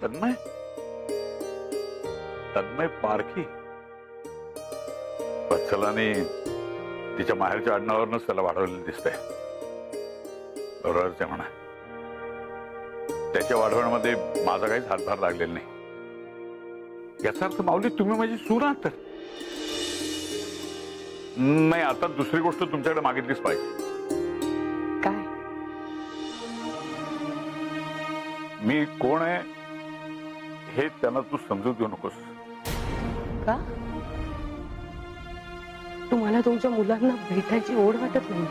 तन्मय तन्मय पारखी. वत्सलाने तिच्या माहेरच्या आडनावावरूनच त्याला वाढवलेलं दिसतंय. बरोबरच आहे म्हणा. त्याच्या वाढवण्यामध्ये माझा काहीच हातभार लागलेला नाही. याचा अर्थ माऊली तुम्ही माझी सून आहात तर. नाही, आता दुसरी गोष्ट तुमच्याकडे मागितलीच पाहिजे. काय? मी कोण आहे हे त्यांना तू समजून देऊ नकोस. का? तुम्हाला तुमच्या मुलांना भेटायची ओढ वाटत नाही?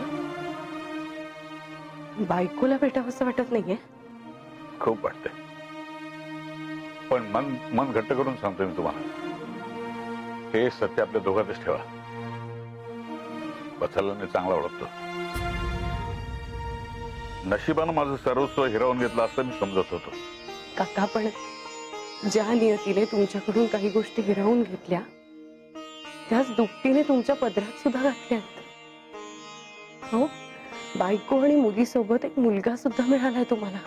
बायकोला भेटावंसं वाटत नाहीये? खूप वाटतंय, पण मन घट्ट करून सांगतोय मी तुम्हाला. हे सत्य आपल्या दोघातच ठेवा. वत्सलाने चांगला ओळखतो. नशिबानं माझं सर्वस्व हिरावून घेतलं असं मी समजत होतो. काका, पण ज्या नियतीने तुमच्याकडून काही गोष्टी हिरावून घेतल्या त्याच दुपटीने तुमच्या पदरात सुद्धा घातल्यात. हो, बायको आणि मुलीसोबत एक मुलगा सुद्धा मिळालाय तुम्हाला.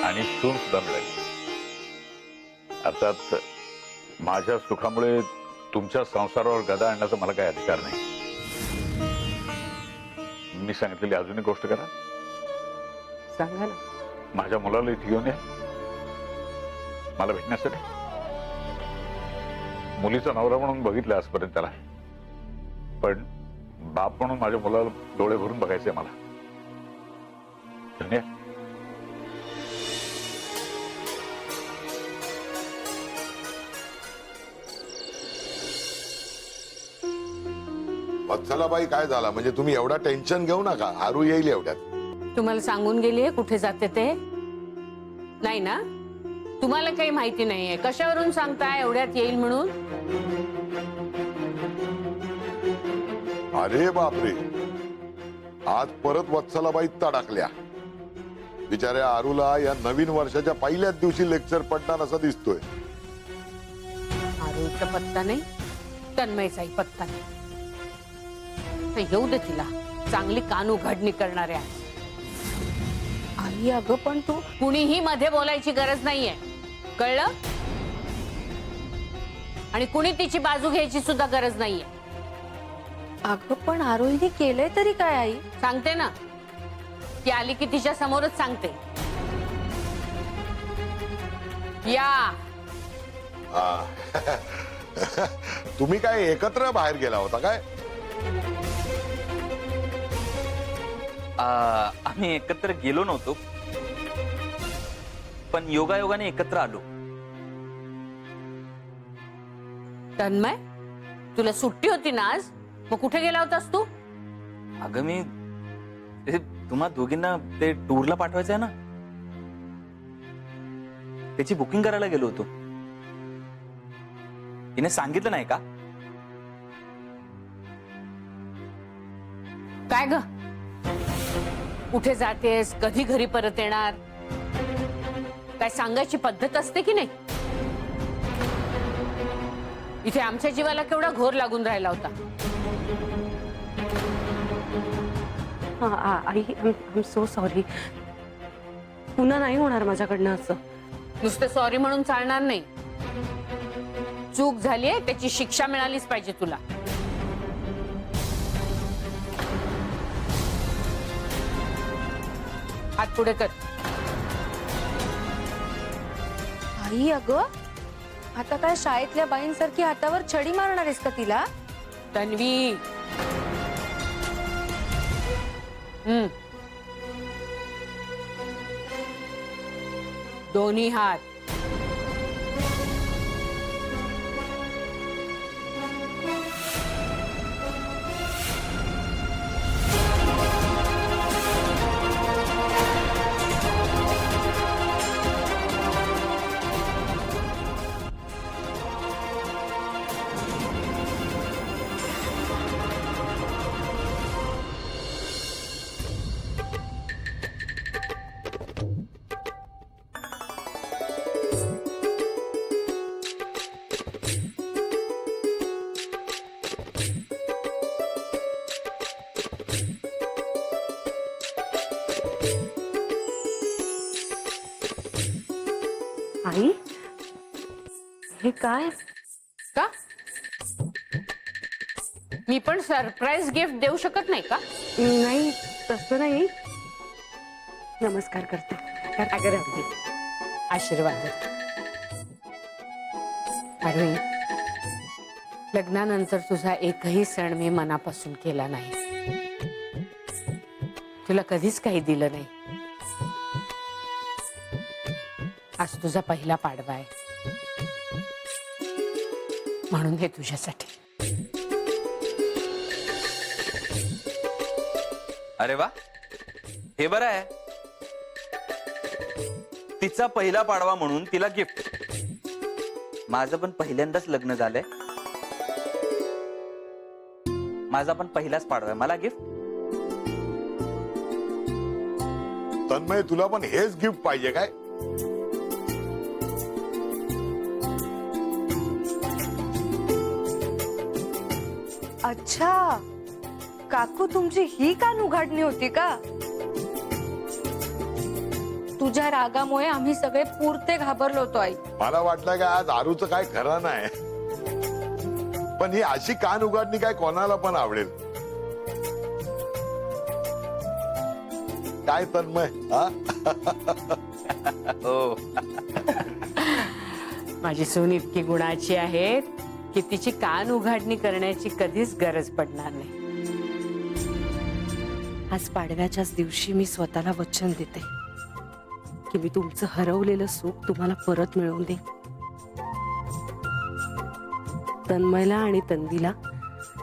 आणि सून सुद्धा मिळाली. अर्थात माझ्या सुखामुळे तुमच्या संसारावर गदा आणण्याचा मला काही अधिकार नाही. मी सांगितलेली अजून एक गोष्ट करा. सांगा ना. माझ्या मुलाला इथे घेऊन या मला भेटण्यासाठी. मुलीचा नवरा म्हणून बघितलं आजपर्यंत त्याला, पण बाप म्हणून माझ्या मुलाला डोळे भरून बघायचंय मला. घेऊन या. वत्सलाबाई, काय झाला म्हणजे तुम्ही एवढा टेन्शन घेऊ नका. आरू येईल एवढ्यात. तुम्हाला सांगून गेलीये कुठे जाते ते? नाही ना? तुम्हाला काही माहिती नाहीये. कशावरून सांगताय एवढ्यात येईल म्हणून? अरे बापरे, आज परत वत्सलाबाई तडाकल्या. बिचाऱ्या आरूला या नवीन वर्षाच्या पहिल्याच दिवशी लेक्चर पडणार असं दिसतोय. आरोचा पत्ता नाही, तन्मयचाही पत्ता नाही. तर येऊ दे तिला. चांगली कान उघडणी करणाऱ्या. आई, अगं पण तू. कुणीही मध्ये बोलायची गरज नाहीये, कळलं? आणि कुणी तिची बाजू घ्यायची सुद्धा गरज नाहीये. अगं पण आरोहीने केलंय तरी काय आई? सांगते ना, ती आली की तिच्या समोरच सांगते. या. तुम्ही काय एकत्र बाहेर गेला होता काय? आम्ही एकत्र गेलो नव्हतो, पण योगायोगाने एकत्र आलो. तन्मय, तुला सुट्टी होती ना आज? मग कुठे गेला होतास तू? अगं मी तुम्हा दोघींना ते टूरला पाठवायचं आहे ना, त्याची बुकिंग करायला गेलो होतो. तिने सांगितलं नाही का? काय ग, कुठे जातेस, कधी घरी परत येणार, काय सांगायची पद्धत असते की नाही? इथे आमच्या जीवाला केवढा घोर लागून राहिला होता. आई, आय एम सो सॉरी. पुन्हा नाही होणार माझ्याकडनं असं. नुसतं सॉरी म्हणून चालणार नाही. चूक झालीये त्याची शिक्षा मिळालीच पाहिजे तुला. हात पुढे कर. आई, अगं आता काय शाळेतल्या बाईंसारखी हातावर छडी मारणार आहेस का तिला? तन्वी, दोन्ही हात. आई, हे काय? का मी पण सरप्राईज गिफ्ट देऊ शकत नाही का? नाही, तसं नाही. नमस्कार करते. अगं राहते. आशीर्वाद. आरोही, लग्नानंतर तुझा एकही सण मी मनापासून केला नाही. तुला कधीच काही दिलं नाही. आज तुझा पहिला पाडवा आहे म्हणून हे तुझ्यासाठी. अरे वा, हे बरं आहे. तिचा पहिला पाडवा म्हणून तिला गिफ्ट. माझं पण पहिल्यांदाच लग्न झालंय. माझा पण पहिलाच पाडवा आहे, मला गिफ्ट. तन्मय, तुला पण हेच गिफ्ट पाहिजे काय? अच्छा, काकू तुमची ही कान उघाडणी होती का? तुझ्या रागामुळे आम्ही सगळे पुरते घाबरलो होतो आई. मला वाटलं काय आज आरूचं काय खरं नाही, पण ही अशी कान उघडणी काय कोणाला पण आवडेल. काय तन्मय, हा? हो. माझी सून इतकी गुणाची आहे की तिची कान उघाडणी करण्याची कधीच गरज पडणार नाही. आज पाडव्याच्याच दिवशी मी स्वतःला वचन देते की मी तुमचं हरवलेलं सुख तुम्हाला परत मिळवून दे. तन्मयला आणि तन्वीला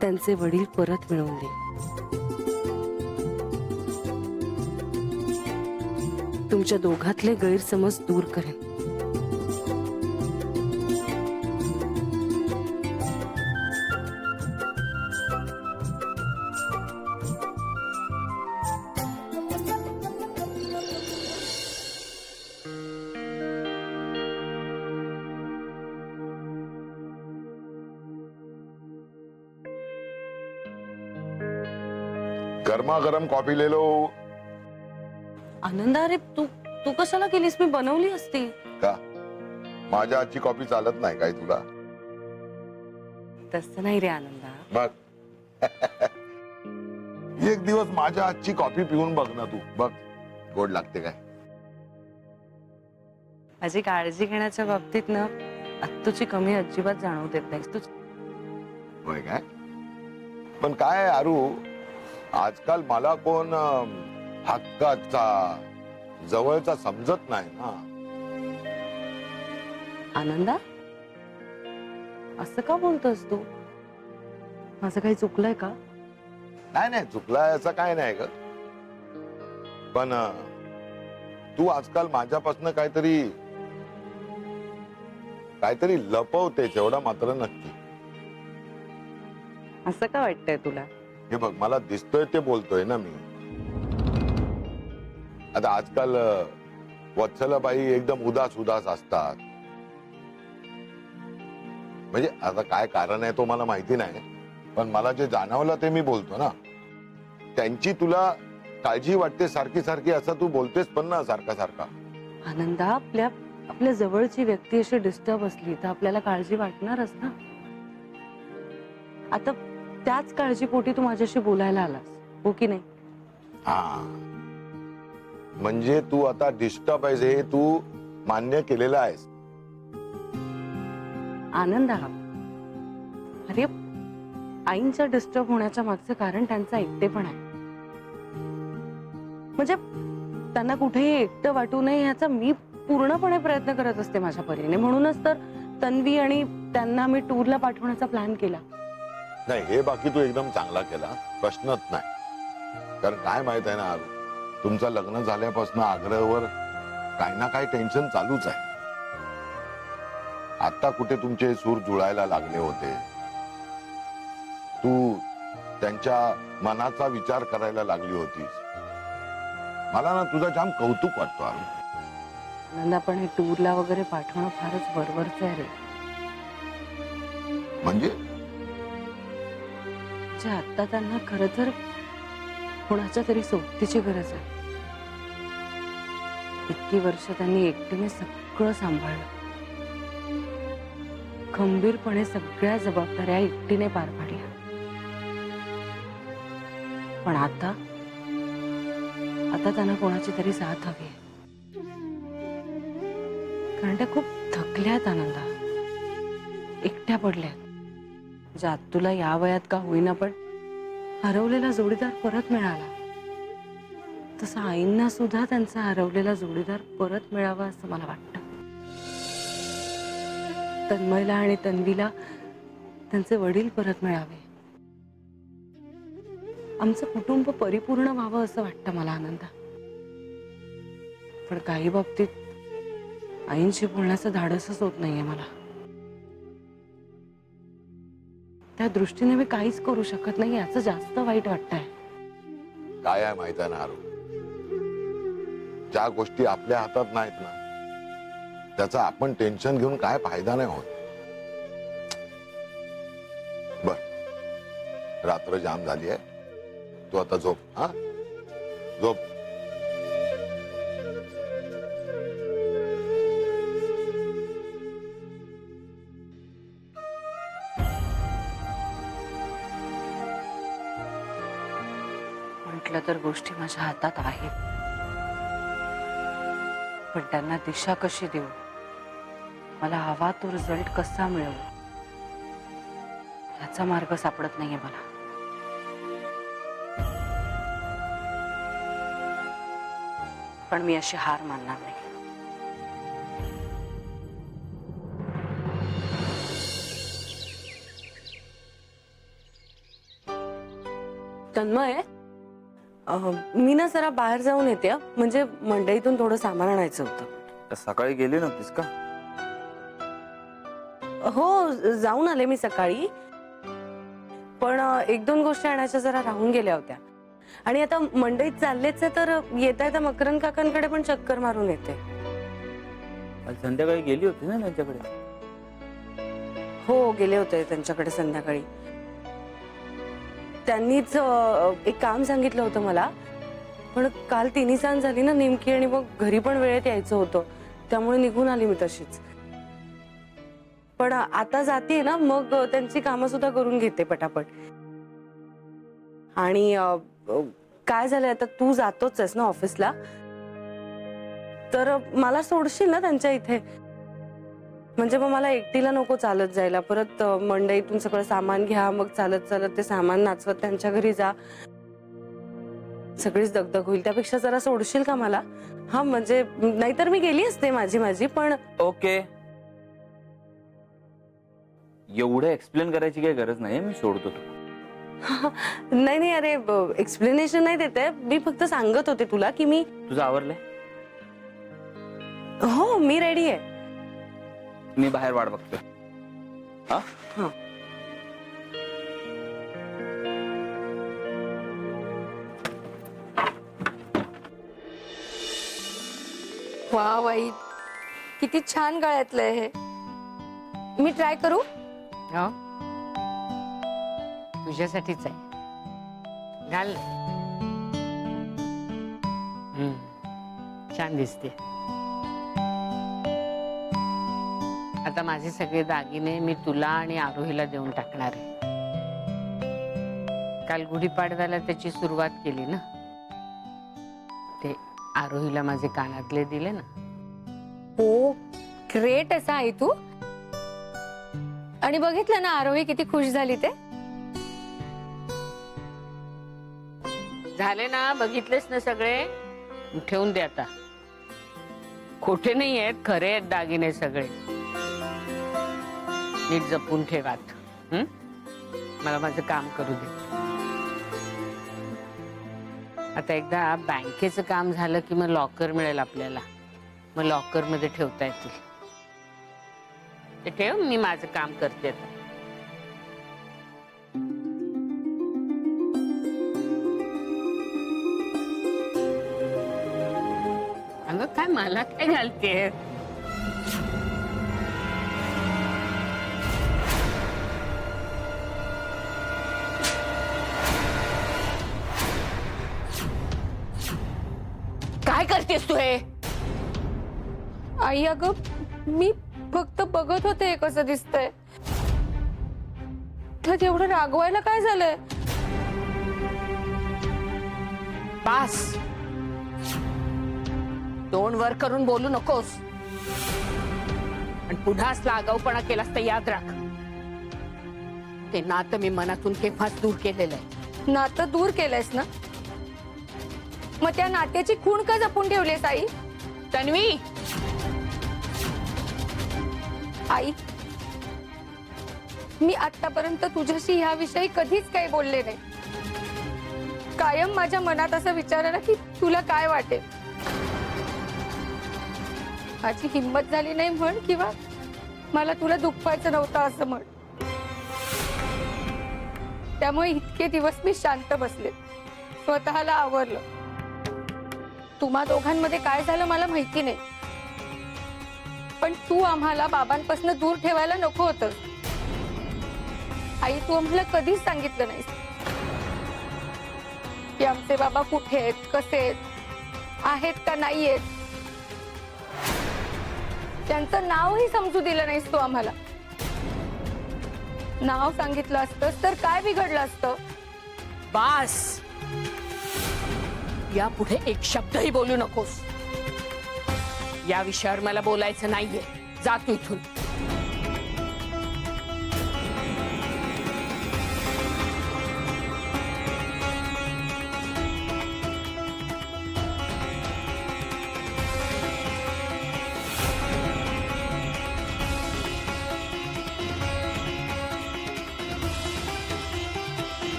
त्यांचे वडील परत मिळवून दे. तुमच्या दोघातले गैरसमज दूर करेन. गरमागरम कॉफी ले लो. आनंदा, अरे तू तू कशाला केलीस? मी बनवली असती. का माझ्या आजची कॉफी चालत नाही काय तुला? तसं नाही रे आनंदा. बघ, एक दिवस माझ्या आजची कॉफी पिऊन बघ ना तू. बघ गोड लागते काय. माझी काळजी घेण्याच्या बाबतीत ना तुझी कमी अजिबात जाणवू देत नाहीस तू. होय काय? पण काय आरू, आजकाल मला कोण हक्काचा जवळचा समजत नाही ना. आनंदा, असं का बोलतोस तू? माझं काही चुकलंय का? नाही नाही, चुकला असं काय नाही ग. पण तू आजकाल माझ्यापासून काहीतरी काहीतरी लपवतेस, एवढं मात्र नक्की. असं का वाटतंय तुला? हे बघ, मला दिसतोय ते बोलतोय ना मी. आता आजकाल वत्सलाबाई एकदम उदास उदास असतात. म्हणजे आता काय कारण आहे तो मला माहिती नाही, पण मला जे जाणवलं ते मी बोलतो ना. त्यांची तुला काळजी वाटते सारखी सारखी, असं तू बोलतेस पण ना सारखा सारखा. आनंदा, आपल्या जवळची व्यक्ती अशी डिस्टर्ब असली तर आपल्याला काळजी वाटणारच ना. आता त्याच काळजीपोटी तू माझ्याशी बोलायला आलास, हो की नाही? हा, म्हणजे तू आता डिस्टर्ब आहेस हे तू मान्य केलेलं आहेस. आनंदा, अरे आईंच्या डिस्टर्ब होण्याच्या मागचं कारण त्यांचं एकटेपणा आहे. म्हणजे त्यांना कुठेही एकटं वाटू नये याचा मी पूर्णपणे प्रयत्न करत असते माझ्या परीने. म्हणूनच तर तन्वी आणि त्यांना मी टूरला पाठवण्याचा प्लॅन केला. नाही, हे बाकी तू एकदम चांगला केला, प्रश्नच नाही. कारण काय माहित आहे ना, तुमचं लग्न झाल्यापासून आग्रहवर काही ना काही टेन्शन चालूच आहे. आता कुठे तुमचे सूर जुळायला लागले होते. तू त्यांच्या मनाचा विचार करायला लागली होतीस. मला ना तुझं जाम कौतुक वाटतो. आनंदा, पण हे टूरला वगैरे पाठवणं फारच बरोबरच आहे रे. म्हणजे जे आता त्यांना खरं तर कोणाच्या तरी सोबतीची गरज आहे. इतकी वर्ष त्यांनी एकटीने सगळं सगळं सांभाळलं, खंबीरपणे सगळ्या जबाबदाऱ्या एकटीने पार पाडल्या. पण आता त्यांना कोणाची तरी साथ हवी आहे. कारण त्या खूप थकल्यात आनंदा, एकट्या पडल्यात. ज्यात तुला या वयात का होईना पण हरवलेला जोडीदार परत मिळाला, तसं आईंना सुद्धा त्यांचा हरवलेला जोडीदार परत मिळावा असं मला वाटतं. तन्मयला आणि तन्वीला त्यांचे वडील परत मिळावे, आमचं कुटुंब परिपूर्ण व्हावं असं वाटतं मला आनंदा. पण काही बाबतीत आईंशी बोलण्याचं धाडसच होत नाहीये मला. त्या दृष्टीने मी काहीच करू शकत नाही याचं जास्त वाईट वाटतंय. काय आहे माहित आहे ना आरू, ज्या गोष्टी आपल्या हातात नाहीत ना त्याचा आपण टेन्शन घेऊन काय फायदा नाही होत. बर, रात्र जाम झाली आहे, तू आता झोप. हा, झोप. म्हटलं तर गोष्टी माझ्या हातात आहेत, पण त्यांना दिशा कशी देऊ, मला हवा तो रिझल्ट कसा मिळवू, याचा मार्ग सापडत नाहीये मला. पण मी अशी हार मानणार नाही. तन्मय, मी ना जरा बाहेर जाऊन येते, म्हणजे मंडईतून थोडं सामान आणायचं होतं. सकाळी गेली नव्हतीस का? हो, जाऊन आले मी सकाळी, पण एक दोन गोष्टी आणायच्या जरा राहून गेल्या होत्या. आणि आता मंडईत चाललेच आहे, तर येता येता मकरंद काकांकडे पण चक्कर मारून येते. संध्याकाळी गेली होती ना त्यांच्याकडे? हो, गेले होते त्यांच्याकडे संध्याकाळी. त्यांनीच एक काम सांगितलं होतं मला, पण काल तिन्ही सांज झाली ना नेमकी, आणि मग घरी पण वेळेत यायचं होतं, त्यामुळे निघून आली मी तशीच. पण आता जाते ना, मग त्यांची कामं सुद्धा करून घेते पटापट. आणि काय झालंय, आता तू जातोच आहेस ना ऑफिसला, तर मला सोडशील ना त्यांच्या इथे? म्हणजे मग मला एकटीला नको चालत जायला, परत मंडईतून सगळं सामान घ्या, मग चालत चालत ते सामान नाचवत त्यांच्या घरी जा, सगळीच दगदग होईल. त्यापेक्षा जरा सोडशील का मला? हा, म्हणजे नाहीतर मी गेली असते माझी पण. ओके, एवढं एक्सप्लेन करायची काही गरज नाही, मी सोडतो तुला. नाही, अरे एक्सप्लेनेशन नाही देते मी, फक्त सांगत होते तुला की मी. तुझं आवरलंय? हो, मी रेडी आहे. मी बाहेर वाट बघतोय. हा, वा बाई, किती छान गळ्यातलंय हे. मी ट्राय करू? हो, तुझ्यासाठीच आहे, घाल. छान दिसते. आता माझे सगळे दागिने मी तुला आणि आरोहीला देऊन टाकणार आहे. काल गुढीपाडव्याला त्याची सुरुवात केली ना, ते आरोहीला माझे कानातले दिले ना. हो, ग्रेट असा आहे तू. आणि बघितलं ना आरोही किती खुश झाली ते. झाले ना, बघितलेस ना सगळे? ठेवून दे आता. खोटे नाही आहेत, खरे आहेत दागिने सगळे. नीट जपून ठेवात. मला माझं काम करू दे. आता एकदा बँकेचं काम झालं की मग लॉकर मिळेल आपल्याला, मग लॉकर मध्ये ठेवता येतील. ते ठेव, मी माझं काम करते आता. अगं काय, मला काय घालते? काय करतेस तू हे? आई अगं मी फक्त बघत होते कसं दिसतंय. त्यात एवढं रागवायला काय झालंय? बास, तोंड वर करून बोलू नकोस. आणि पुन्हा असला आगाऊपणा केलास तर याद राख, ते नातं मी मनातून केव्हाच दूर केलेलं आहे. नातं दूर केलंयस ना, मग त्या नात्याची खूण का जपून ठेवलीस आई? तन्वी, आई मी आतापर्यंत तुझ्याशी ह्याविषयी कधीच काही बोलले नाही. कायम माझ्या मनात असं विचार आला की तुला काय वाटेल. माझी हिंमत झाली नाही म्हण, किंवा मला तुला दुखवायचं नव्हतं असं म्हण. त्यामुळे इतके दिवस मी शांत बसले, स्वतःला आवरलं. तुम्हा दोघांमध्ये काय झालं मला माहिती नाही, पण तू आम्हाला बाबांपासून दूर ठेवायला नको होतं. आई, तू आम्हाला कधीच सांगितलं नाहीस की आमचे बाबा कुठे आहेत, कसे आहेत का नाही आहेत. त्यांचं नावही समजू दिलं नाहीस तू आम्हाला. नाव सांगितलं असतंस तर काय बिघडलं असतं? बास, यापुढे एक शब्दही बोलू नकोस. या विषयावर मला बोलायचं नाहीये. जा तू इथून.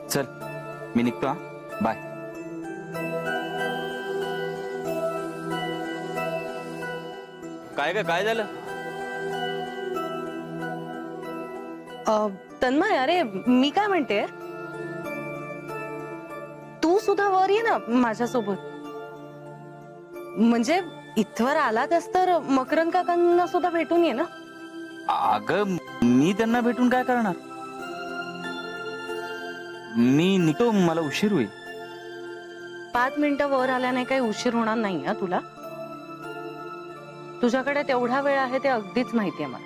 चल, मी निघतो. हा, बाय. काय झालं? तन्मय, अरे मी काय म्हणते, तू सुद्धा वर ये ना माझ्यासोबत. म्हणजे इथवर आलातच तर मकरंद काकांना सुद्धा भेटून ये ना. अगं, मी त्यांना भेटून काय करणार? मी निघतो, मला उशीर होईल. 5 मिनिटं वर आल्याने काही उशीर होणार नाही हा तुला. तुझ्याकडे तेवढा वेळ आहे ते अगदीच माहितीये मला.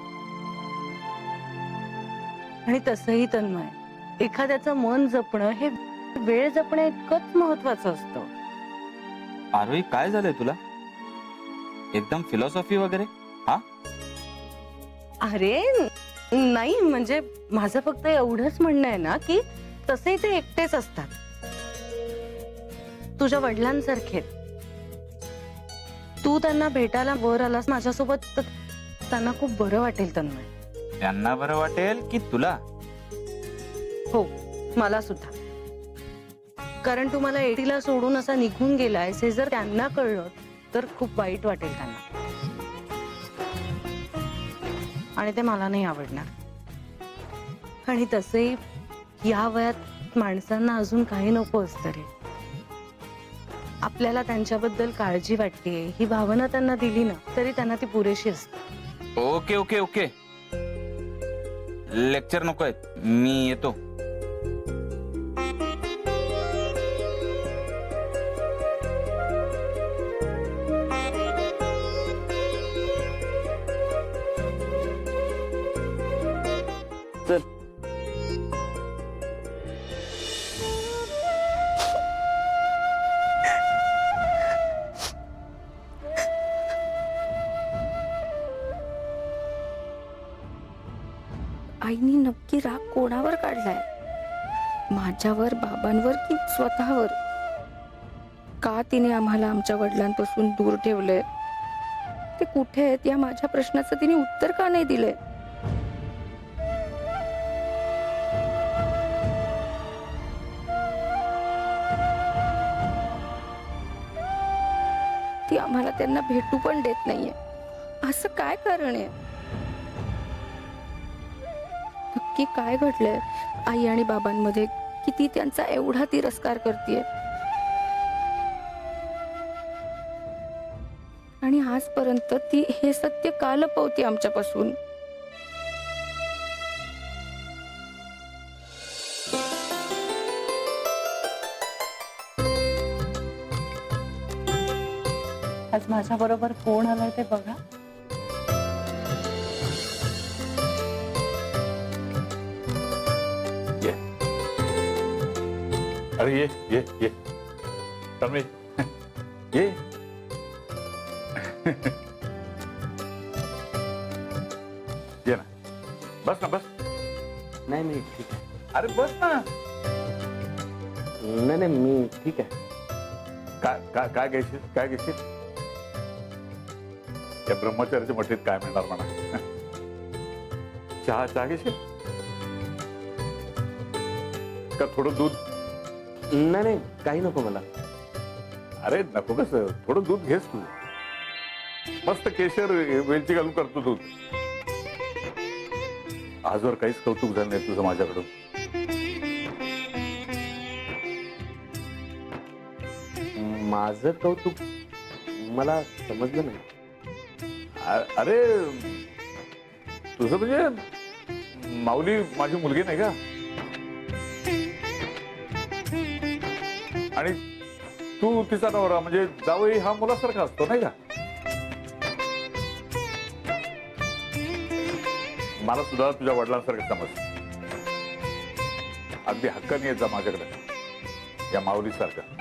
आणि तसंही तन्मय, एखाद्याचं मन जपणं हे वेळ जपणं इतकंच महत्वाचं असतं. आरोही, काय झालंय तुला? एकदम फिलॉसॉफी वगैरे? हा, अरे नाही, म्हणजे माझं फक्त एवढंच म्हणणं आहे ना की तसे ते एकटेच असतात, तुझ्या वडिलांसारखे. तू त्यांना भेटायला वर आलास माझ्यासोबत तर त्यांना खूप बरं वाटेल तन्मय. त्यांना बरं वाटेल की तुला? हो, मला सुद्धा. कारण तू मला एकटीला सोडून असा निघून गेलायस हे जर त्यांना कळलं तर खूप वाईट वाटेल त्यांना, आणि ते मला नाही आवडणार. आणि तसंही या वयात माणसांना अजून काही नको असतं रे. आपल्याला त्यांच्याबद्दल काळजी वाटते ही भावना त्यांना दिली ना तरी त्यांना ती पुरेशी असते. ओके ओके ओके, लेक्चर नकोय, मी येतो. चल. आईनी नक्की राग कोणावर काढलाय? माझ्यावर, बाबांवर की स्वतःवर? का तिने आम्हाला आमच्या वडिलांपासून दूर ठेवलंय? ते कुठे आहेत या माझ्या प्रश्नाचं तिने उत्तर का नाही दिलंय? ती आम्हाला त्यांना भेटू पण देत नाहीये. असं काय कारण आहे? नक्की काय घडलंय आई आणि बाबांमध्ये की ती त्यांचा एवढा तिरस्कार करतेय? आणि आज आजपर्यंत ती हे सत्य का लपवते आमच्यापासून? आज माझ्या बरोबर कोण आलाय ते बघा. ये अरे ये तन्वी ये ये ना, बस ना बस. नाही मी ठीक आहे. अरे बस ना. नाही मी ठीक आहे. काय घ्यायची या ब्रह्मचार्याच्या मठीत काय मिळणार म्हणा. चहा घेशील का थोडं दूध? नाही काही नको मला. अरे नको कसं, थोडं दूध घेस तू. मस्त केशर वेलची घालून करतो दूध. आजवर काहीच कौतुक झालं नाही तुझं माझ्याकडून. माझं कौतुक मला समजलं नाही. अरे तुझं म्हणजे माऊली माझी मुलगी नाही का? आणि तू तिचा नवरा म्हणजे जावई हा मुलासारखा असतो नाही का? मला सुद्धा तुझ्या वडिलांसारखं समज. अगदी हक्काने येत जा माझ्याकडे या माऊली सारखं.